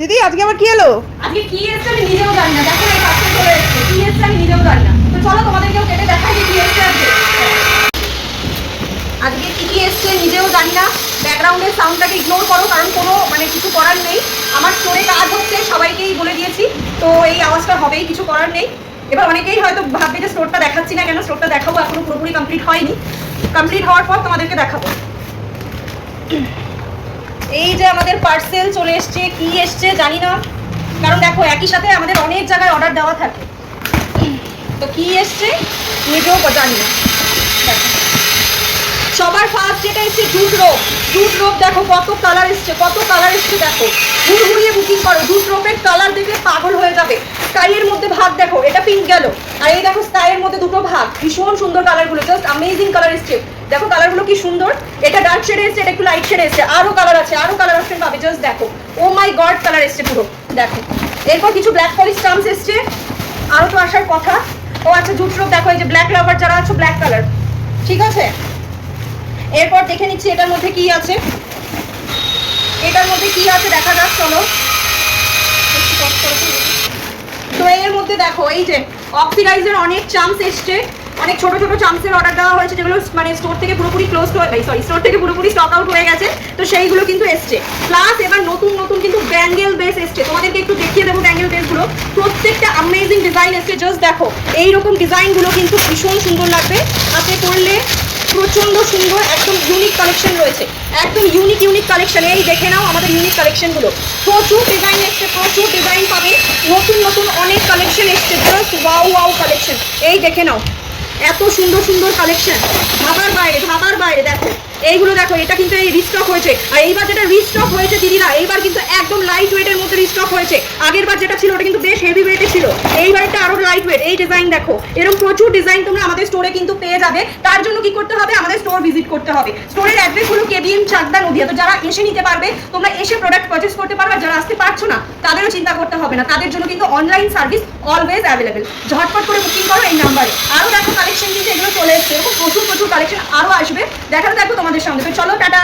দিদি আজকে আবার কি এলো? আজকে কি এসছে আমি নিজেও জানি না। দেখো এই পাশে চলে এসছে, কি এসছে আমি নিজেও জানি না। তো চলো তোমাদেরকেও কেটে দেখাই যে কি এসছে আজকে। আজকে কি এসছে নিজেও জানি না। ব্যাকগ্রাউন্ডের সাউন্ডটাকে ইগনোর করো, কারণ কোনো কিছু করার নেই। আমার স্টোরে কাজ হচ্ছে, সবাইকেই বলে দিয়েছি, তো এই আওয়াজটা হবেই, কিছু করার নেই। এবার অনেকেই হয়তো ভাববে যে স্টোরটা দেখাচ্ছি না কেন। স্টোরটা দেখাবো, এখনো পুরোপুরি কমপ্লিট হয়নি। কমপ্লিট হওয়ার পর তোমাদেরকে দেখাবো। এই যে আমাদের পার্সেল চলে এসছে, কি এসছে জানি না, কারণ দেখো একই সাথে আমাদের অনেক জায়গায় অর্ডার দেওয়া থাকে। তো কি এসছে নিজেও জানি না। সবার ফার্স্ট যেটা এসছে জুট রোপ। জুট রোপ দেখো কত কালার এসছে, কত কালার এসছে দেখো। ঘুরিয়ে বুকিং করো, জুট রোপের কালার দেখে পাগল হয়ে যাবে। স্কাইয়ের মধ্যে ভাগ দেখো, এটা পিঙ্ক গেল, আর এই দেখো স্কাইয়ের মধ্যে দুটো ভাগ, ভীষণ সুন্দর কালারগুলো, জাস্ট অ্যামেজিং কালার এসছে। দেখো কালারগুলো কি সুন্দর। এটা ডার্ক শেডে এসছে, এটা একটু লাইট শেডে এসছে, আরো কালার আছে, আরো কালার অপশন পাবে। জাস্ট দেখো, ও মাই গড কালার এসছে পুরো। দেখো এরপর কিছু ব্ল্যাক পলিশ স্টাম্পস এসছে, আরো তো আসার কথা। ও আচ্ছা জুট রোপ দেখো, এই যে ব্ল্যাক লাভার যারা আছো, ব্ল্যাক কালার, ঠিক আছে। এরপর দেখে নিচ্ছি এটার মধ্যে কি আছে। এটার মধ্যে কি আছে দেখা যাক, চলো। তো এর মধ্যে দেখো এই যে অক্সিডাইজের অনেক চামচ এসছে, অনেক ছোট ছোট চামচের অর্ডার দেওয়া হয়েছে, যেগুলো মানে স্টোর থেকে পুরোপুরি স্টোর থেকে পুরোপুরি স্টক আউট হয়ে গেছে, তো সেইগুলো কিন্তু এসছে। প্লাস এবার নতুন নতুন কিন্তু ব্যাঙ্গেল বেস এসছে, তোমাদেরকে একটু দেখিয়ে দেবো ব্যাঙ্গেল বেসগুলো। প্রত্যেকটা অ্যামেজিং ডিজাইন এসছে, জাস্ট দেখো এইরকম ডিজাইনগুলো কিন্তু ভীষণ সুন্দর লাগবে হাতে পরলে, প্রচন্ড সুন্দর, একদম ইউনিক কালেকশন রয়েছে, একদম ইউনিক কালেকশন। এই দেখে নাও আমাদের ইউনিক কালেকশনগুলো, প্রচুর ডিজাইন এসছে, প্রচুর ডিজাইন পাবে, নতুন নতুন অনেক কালেকশন এসছে, জাস্ট ওয়াও কালেকশন। এই দেখে নাও এত সুন্দর সুন্দর কালেকশন, ভাবার বাইরে। দেখো এইগুলো দেখো, এটা কিন্তু এই রিস্টক হয়েছে, আর এইবার যেটা রিস্টক হয়েছে দিদিরা, এইবার কিন্তু একদম লাইট ওয়েটের মধ্যে রিস্টক হয়েছে। আগের বার যেটা ছিল ওটা কিন্তু বেশ হেভি ওয়েটে ছিল, এইবার এটা আরো লাইট ওয়েট। এই ডিজাইন দেখো, এরকম প্রচুর ডিজাইন তোমরা আমাদের স্টোরে কিন্তু পেয়ে যাবে। তার জন্য কি করতে হবে, আমাদের স্টোর ভিজিট করতে হবে। স্টোরের অ্যাড্রেস হলো কেবিএম চাকদা নদিয়া। তো যারা এসে নিতে পারবে, তোমরা এসে প্রোডাক্ট পারচেস করতে পারবে। যারা আসতে পারছো না তাদেরও চিন্তা করতে হবে না, তাদের জন্য কিন্তু অনলাইন সার্ভিস অলওয়েজ অ্যাভেলেবেল। ঝটপট করে বুকিং করো এই নাম্বারে। আরো দেখো কালেকশন কিন্তু এগুলো চলে এসছে, এরকম প্রচুর কালেকশন আরো আসবে, দেখাতে থাকবো তোমাদের সামনে। তো চলো টাটা।